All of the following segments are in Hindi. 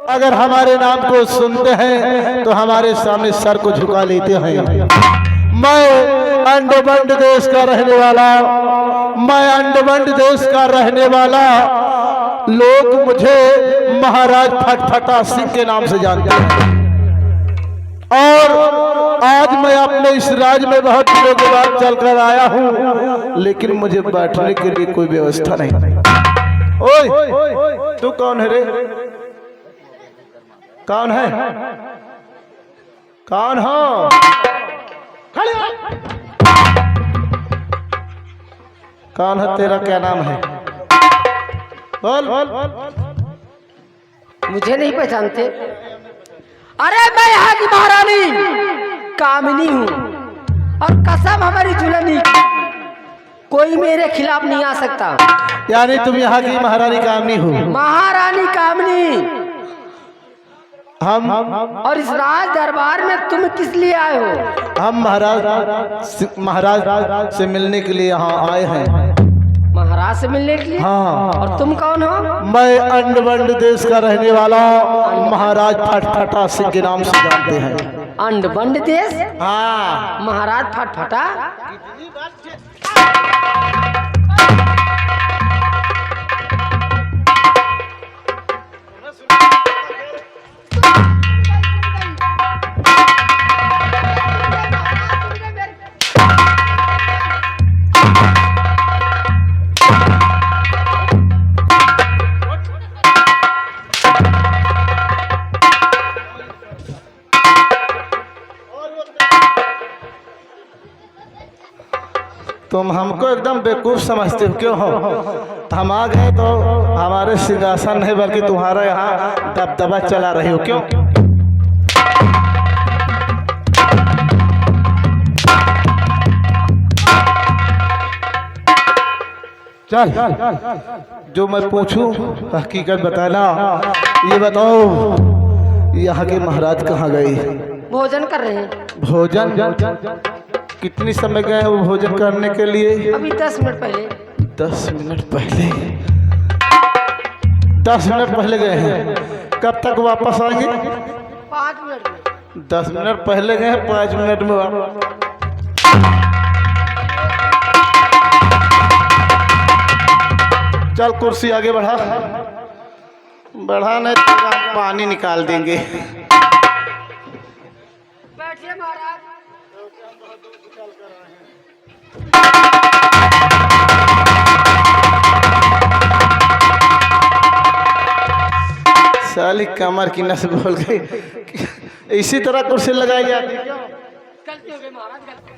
अगर हमारे नाम को सुनते हैं तो हमारे सामने सर को झुका लेते हैं। मैं अंडबंड देश का रहने वाला, मैं अंडबंड देश का रहने वाला, लोग मुझे महाराज फटफटा सिंह के नाम से जानते हैं। और आज मैं अपने इस राज्य में बहुत दिनों के बाद चलकर आया हूँ, लेकिन मुझे बैठने के लिए कोई व्यवस्था नहीं। ओए, तू कौन है रे? कौन है? कौन हो? कौन है? तेरा क्या नाम है? बोल। मुझे नहीं पहचानते? अरे मैं यहाँ की महारानी कामिनी हूँ, और कसम हमारी जुलनी, कोई मेरे खिलाफ नहीं आ सकता। यानी तुम यहाँ की महारानी कामिनी हो? महारानी कामिनी। हम और इस राज दरबार में तुम किस लिए आए हो? हम महाराज से मिलने के लिए यहाँ आए हैं। महाराज से मिलने के लिए? हाँ। और तुम कौन हो? मैं अंडबंड देश का रहने वाला महाराज फटफटा सिंह के नाम से जानते हैं। अंडबंड देश? हाँ। महाराज फटफटा? तुम हमको एकदम बेवकूफ समझते हो, क्यों हो? हम आ गए तो हमारे सिंहासन नहीं बल्कि तुम्हारा यहाँ दबदबा चला रहे हो, क्यों? चल, जो मैं पूछूं हकीकत बताना। ये बताओ, यहाँ के महाराज कहाँ गए? भोजन कर रहे हैं। भोजन? कितनी समय गए हैं वो भोजन करने के लिए? अभी 10 मिनट पहले। 10 मिनट पहले? 10 मिनट पहले गए हैं। कब तक वापस आएंगे? 5 मिनट में। 10 मिनट पहले गए हैं, 5 मिनट में वापस। चल कुर्सी आगे बढ़ा, बढ़ा नहीं तो पानी निकाल देंगे। बैठिए महाराज। साली कमर की नस बोल गई। इसी तरह कुर्सी लगाई जाती है। गलती हो गई महाराज, गलती।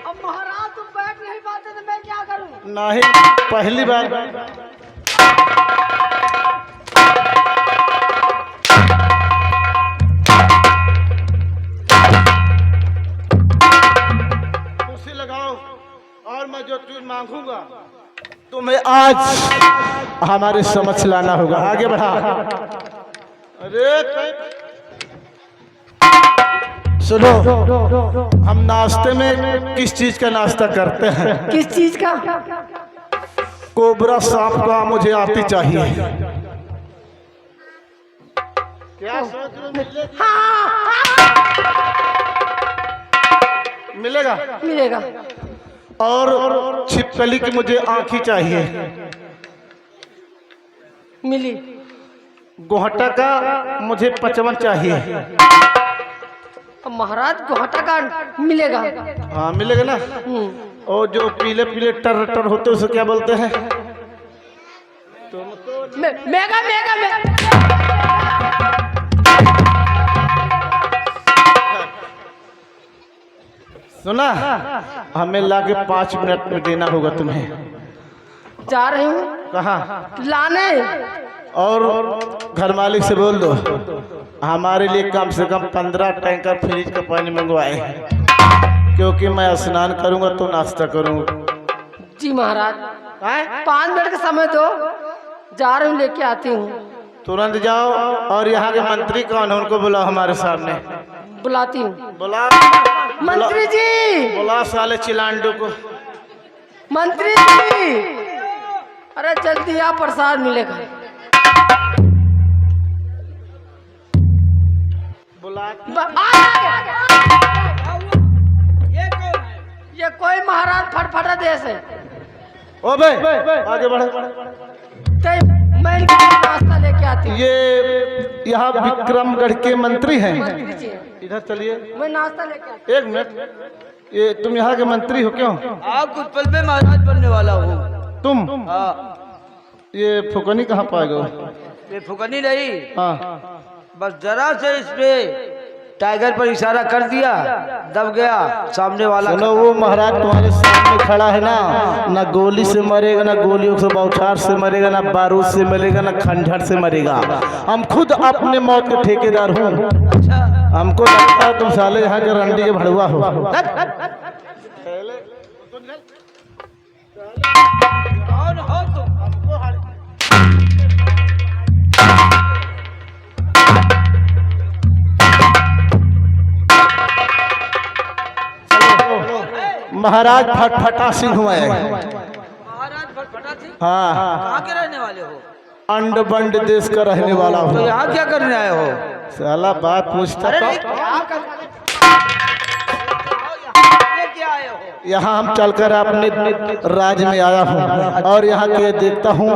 अब महाराज तुम बैठ नहीं पाते तो मैं क्या करूं? नहीं, पहली बार। और मैं जो चीज मांगूंगा तुम्हें आज हमारे समक्ष लाना होगा। आगे बढ़ा। अरे सुनो, हम नाश्ते में किस चीज का नाश्ता करते हैं? किस चीज का? कोबरा सांप का मुझे आती चाहिए। क्या सोच रहे हो? मिलेगा? मिलेगा। और छिपकली की मुझे आँखी चाहिए। मिली। गोहटा का मुझे 55 चाहिए। अब महाराज गोहटा का मिलेगा? हाँ मिलेगा ना। और जो पीले पीले टर टर होते उसे क्या बोलते हैं? Mega mega mega. सुना, हमें लाके 5 मिनट में देना होगा तुम्हें। जा रही हूँ। कहाँ? लाने। और घर मालिक से बोल दो हमारे लिए कम से कम 15 टैंकर फ्रिज का पानी मंगवाए, क्योंकि मैं स्नान करूंगा तो नाश्ता करूंगा। जी महाराज। 5 मिनट का समय दो, जा रही हूँ, लेके आती हूँ। तुरंत जाओ और यहाँ के मंत्री कौन है उनको बुलाओ हमारे सामने। बुलाती हूँ। बुला मंत्री जी, बुला साले चिलांडू को। मंत्री जी, अरे जल्दी आप, प्रसाद मिलेगा। बुला ये कोई महाराज फटफटा देश है। ओ बे आगे बढ़। मैं इनके लिए नाश्ता लेके आती हूँ। ये यहाँ विक्रमगढ़ के मंत्री हैं। मंत्री जी, इधर चलिए। मैं नाश्ता लेके आती एक मिनट, ये तुम यहाँ के मंत्री हो क्यों? आप कुछ पल में महाराज बनने वाला हूँ। तुम? हाँ। ये फुकनी कहाँ पाए गए? ये फुकनी नहीं, हाँ, बस जरा से इस पे टाइगर पर इशारा कर दिया, दब गया सामने वाला। सुनो, वो महाराज तुम्हारे सामने खड़ा है ना गोली से मरेगा, ना गोलियों से बौछार से मरेगा, ना बारूद से मरेगा, ना खंजर से मरेगा। हम खुद अपने मौत के ठेकेदार हूँ। अच्छा, हमको लगता है तुम साले यहाँ के रंडी के भड़ुआ हो। कौन हो तुम? महाराज फटफटा सिंह हुआ है। महाराज फटफटा सिंह? हाँ, कहाँ के रहने वाले हो? अंड बंड देश का रहने वाला तो हूँ। यहाँ क्या करने आए हो? साला बात पूछता अरे तो। नहीं, क्या आए हो? यहाँ हम चलकर अपने राज्य में आया हूँ और यहाँ के देखता हूँ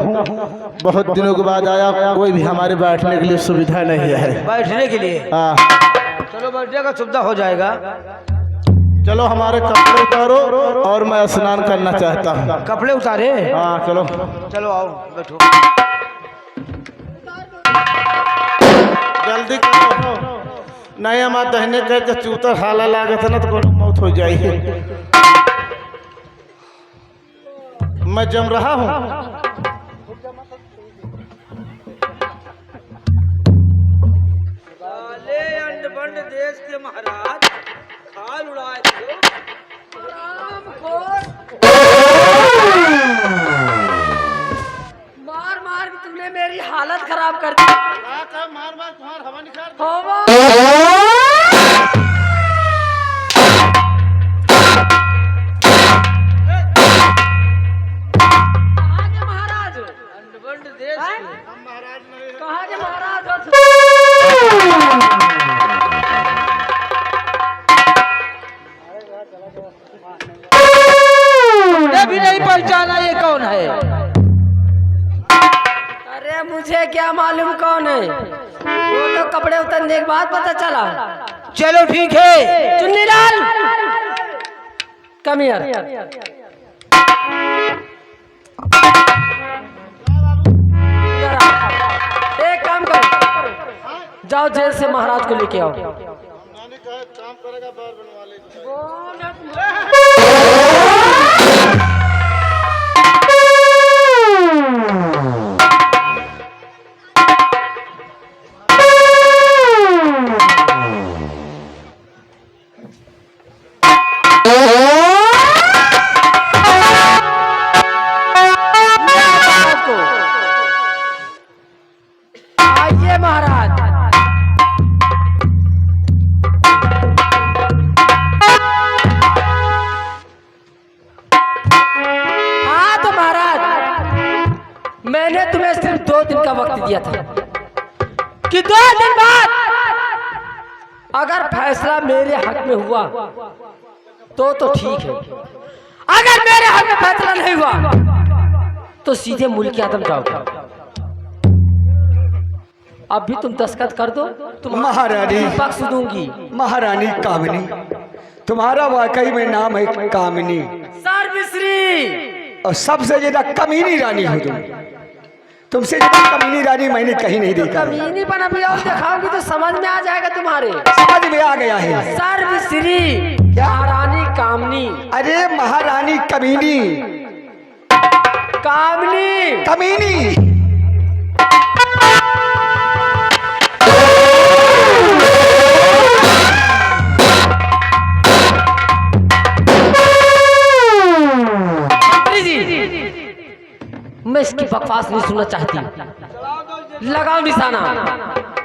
बहुत दिनों के बाद आया, कोई भी हमारे बैठने के लिए सुविधा नहीं है। बैठने के लिए? हाँ, चलो बैठने का सुविधा हो जाएगा। चलो हमारे कपड़े उतारो और मैं स्नान करना चाहता हूँ। कपड़े उतारे? हाँ चलो। चलो आओ बैठो। जल्दी करो, नहीं हमारे दहने कह चूतर हाला लागत है ना तो कोनो मौत हो जाएगी। मैं जम रहा हूँ। काले अंड बंड देश के महाराज खाल उड़ाए थे। मार मार के तुमने मेरी हालत खराब कर दी। मार मार तुम्हार हवा निकाल। कहाँ के महाराज? अंड बंड देश हैं? के। हम महाराज नहीं हैं। कहाँ के महाराज हो? मैं भी नहीं पहचाना ये कौन है। अरे मुझे क्या मालूम कौन है, वो तो कपड़े उतरने के बाद पता चला। चलो ठीक है। Chunnilal, come here. एक काम करो, जाओ जेल से महाराज को लेके आओ। नानी कहे काम करेगा बार बनवा ले। आइए महाराज। हाँ तो महाराज, मैंने तुम्हें सिर्फ 2 दिन का वक्त दिया था कि 2 दिन बाद अगर फैसला मेरे हक में हुआ तो ठीक है, अगर मेरे हक में फैसला नहीं हुआ तो सीधे मुल्क आदम जाओगे। अब भी तुम दस्तखत कर दो, तुम महारानी। बख्श दूंगी। महारानी कामिनी, तुम्हारा वाकई में नाम है कामिनी, सर्वश्री। और सबसे ज्यादा कमीनी रानी हो तुम। तुमसे ज्यादा कमीनी रानी मैंने कहीं नहीं देखा। कमीनी बन अभी और दिखाओगी तो समझ में आ जाएगा तुम्हारे। समझ में आ गया है। सर्वश्री महारानी कामनी। अरे महारानी कमीनी, कामनी, कमीनी। मैं इसकी बकवास नहीं सुनना चाहती। चलाओ दो लगाओ निशाना।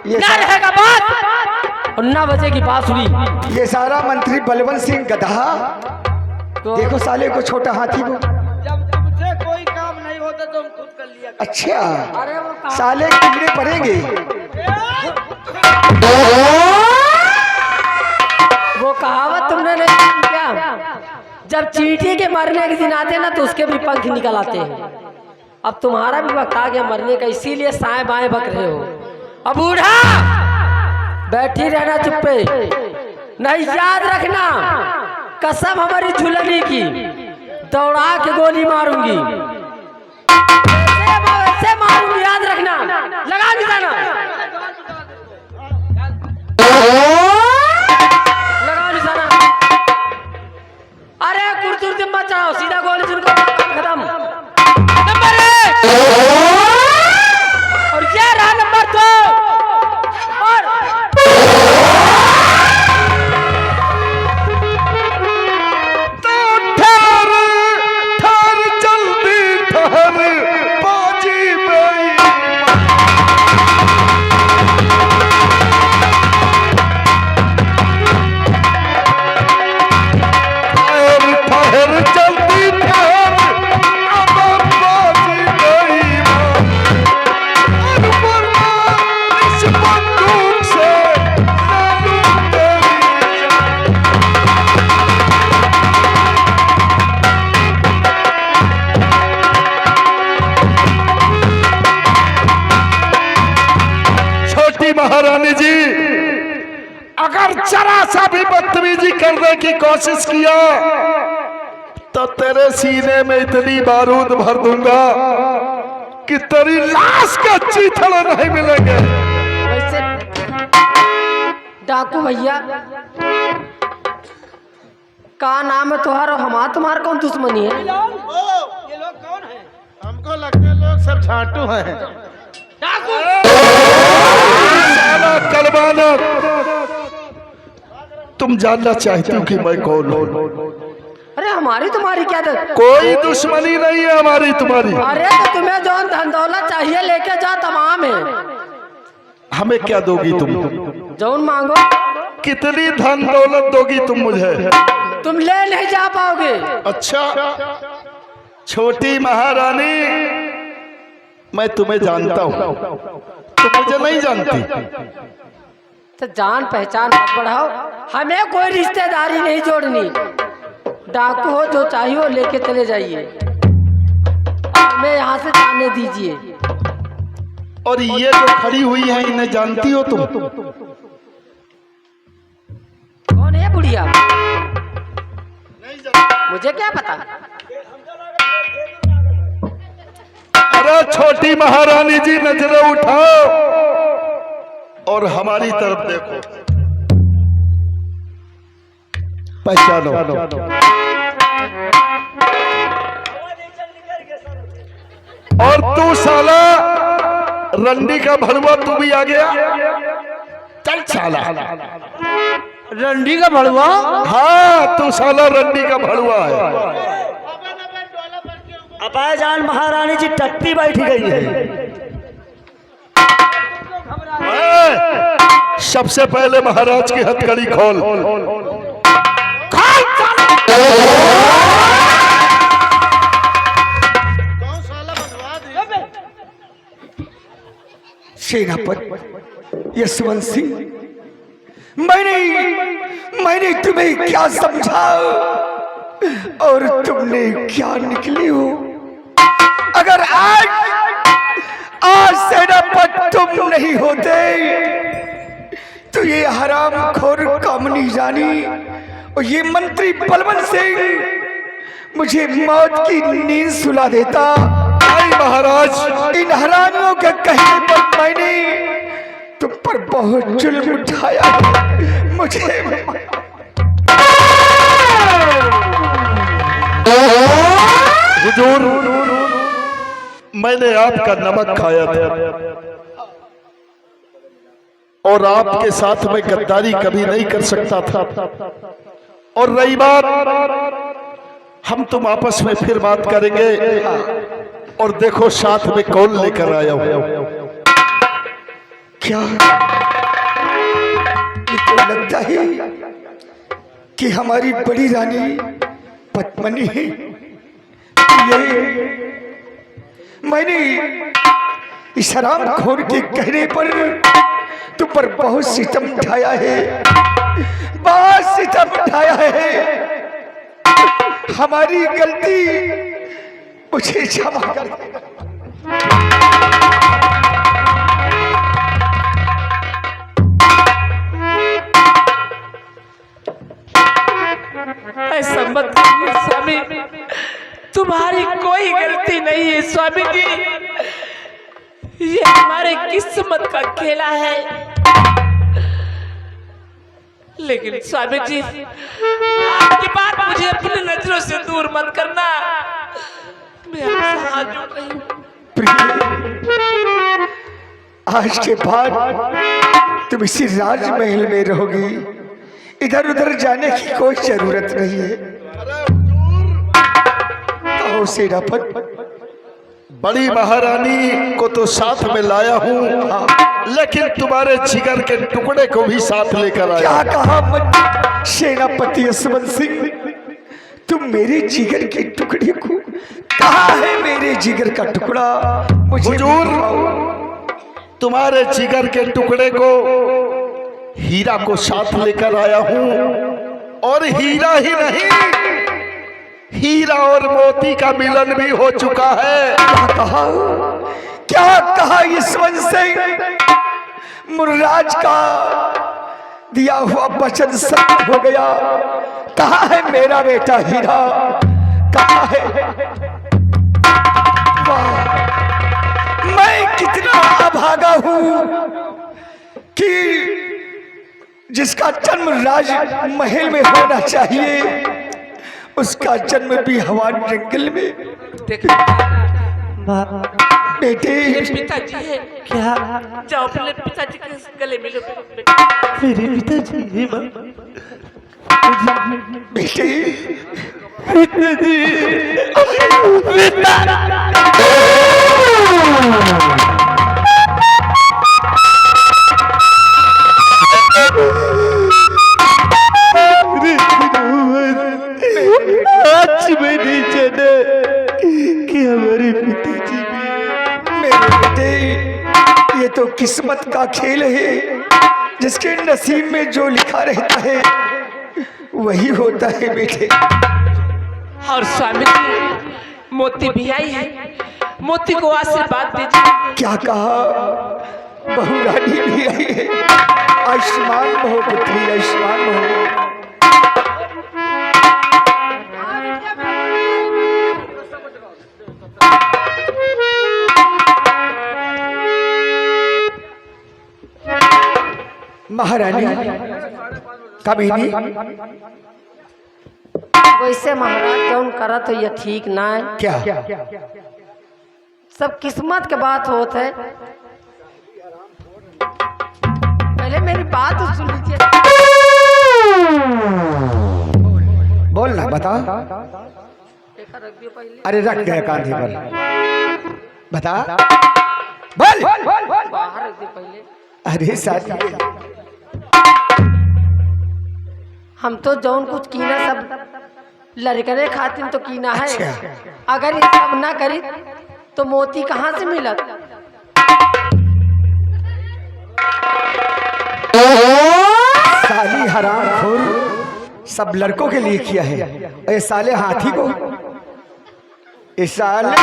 ये ना सारा- रहेगा बात और ना बचेगी बांसुरी। ये सारा मंत्री बलवंत सिंह गधा, तो देखो साले को छोटा हाथी को। जब तुमसे कोई काम नहीं होता तो हम खुद कर लिया। अच्छा, अरे वो कहा- साले कितने पड़ेंगे? वो कहावत तुमने नहीं सुनी क्या? जब चींटी के मरने के दिन आते हैं ना तो उसके भी पंख निकल आते हैं। अब तुम्हारा भी वक्त आ गया मरने का, इसीलिए साएं बाएं बक रहे हो। अब बूढ़ा बैठी रहना चुप्पे, नहीं याद रखना कसम हमारी झुलनी की, दौड़ा के गोली मारूंगी, ऐसे मारूंगी, याद रखना। लगा निशाना, लगाओ निशाना। अरे कुर्तुर मत चढ़ाओ, सीधा गोली सुनकर खत्म। नंबर 1 और ये रहा नंबर 2 और ठहर ठहर जल्दी ठहर बाजी में ठहर ठहर जल्दी ठहर अब बाजी नहीं इस बंदूक से ना लूं तेरी जान। छोटी महारानी जी, अगर जरा सा भी बदतमीजी करने की कोशिश किया तो तेरे सीने में इतनी बारूद भर दूंगा कि तेरी लाश का चीथड़ा नहीं मिलेंगे। वैसे डाकू भैया का नाम है तुम्हारा? तुम्हारा कौन दुश्मनी है? ये लोग कौन है? हमको लगता है लोग सब झाटू हैं। साला कलवानक, तुम जानना चाहती हो कि मैं कौन हूँ? अरे हमारी तुम्हारी क्या कोई दुश्मनी नहीं है हमारी तुम्हारी। अरे तो तुम्हें जो धन दौलत चाहिए लेके जाओ, तमाम है। हमें क्या दोगी तुम? जौन मांगो। कितनी धन दौलत दोगी तुम मुझे? तुम ले नहीं जा पाओगे। अच्छा छोटी महारानी, मैं तुम्हें जानता हूँ, तुम मुझे नहीं जानती। तो जान पहचान मत बढ़ाओ, हमें कोई रिश्तेदारी नहीं जोड़नी। डाकू हो जो चाहिए वो लेके चले जाइए, हमें यहाँ से जाने दीजिए। और ये जो खड़ी हुई है इन्हें जानती हो तुम? कौन है बुढ़िया? मुझे क्या पता। अरे छोटी महारानी जी, नजरें उठाओ और हमारी तरफ देखो, पहचानो। और तू साला रंडी का भड़ुआ, तू भी आ गया? चल साला। रंडी का भड़ुआ? हाँ तू साला रंडी का भड़ुआ है। अपाय जान महारानी जी टट्टी बैठी गई है। सबसे पहले महाराज की हथकड़ी खोल। सेनापति यशवंत सिंह, मैंने तुम्हें क्या समझा और तुमने क्या निकली हो? अगर आज सेनापति तुम नहीं होते तो ये हरामखोर कामनी रानी और ये मंत्री बलवंत सिंह मुझे मौत की नींद सुला देता। महाराज, इन हरामियों के कहने पर मैंने तुम पर बहुत जुल्म उठाया। मुझे हुजूर, मैंने आपका नमक खाया था और आपके साथ में गद्दारी कभी नहीं कर सकता था। और रही बात, हम तुम आपस में फिर बात करेंगे। और देखो साथ में कौन लेकर आया हूं। क्या ये तो लगता है कि हमारी बड़ी रानी पद्मनी है। ये मैंने इस हरामखोर के कहने पर तुम पर बहुत सितम उठाया है, बहुत सितम उठाया है। हमारी गलती मुझे क्षमा कर देना। ऐसा मत करिए स्वामी, तुम्हारी कोई गलती नहीं है स्वामी जी, ये हमारे किस्मत का खेला है। लेकिन स्वामी जी, आपकी बात मुझे अपनी नजरों से दूर मत करना, मैं आपसे हाथ जोड़ रही हूँ। आज के बाद तुम इसी राजमहल में रहोगी, इधर उधर जाने की कोई जरूरत नहीं है। कहो सेनापति, बड़ी महारानी को तो साथ में लाया हूँ, लेकिन तुम्हारे जिगर के टुकड़े को भी साथ लेकर आया। क्या कहा सेनापति यशवंत सिंह? तुम मेरे जिगर के टुकड़े को, कहा है मेरे जिगर का टुकड़ा? मुझे हुजूर, तुम्हारे जिगर के टुकड़े को, हीरा को साथ लेकर आया हूँ, और हीरा ही नहीं, हीरा और मोती का मिलन भी हो चुका है। क्या कहा यशवंत सिंह? मुर्राज का दिया हुआ वचन सत्य हो गया। कहा है मेरा बेटा हीरा? कहा है? वाह, मैं कितना अभागा हूं कि जिसका जन्म राज महल में होना चाहिए, उसका जन्म भी हवान जंगल में। बेटे, पिताजी है क्या? जाओ अपने पिताजी के गले मिलो। मेरे पिताजी है मां। बेटे, आज मैंने जाना कि हमारे पिताजी भी। मेरे बेटे, ये तो किस्मत का खेल है, जिसके नसीब में जो लिखा रहता है वही होता है बेटे। और स्वामी जी, मोती भी आई है, मोती को आशीर्वाद दीजिए। क्या कहा? बहू रानी भी आई है। आयुष्मान बहु पुत्री, आयुष्मान बहु। महारानी कमीनी, वैसे महाराज कौन करा तो ये ठीक ना है। क्या? सब किस्मत के बात होत है। पहले मेरी बात तो सुन लीजिए। बोलना, बता। अरे रख गया कांधे पर, बता, बोल। बाहर रख दे पहले। अरे साथी, हम तो जौन कुछ कीना सब लड़कने खातिर तो कीना है। अच्छा। अगर ये सब ना करी तो मोती कहाँ से मिलत? साली हरामखोर, सब लड़कों के लिए किया है। ये साले हाथी को, ये साले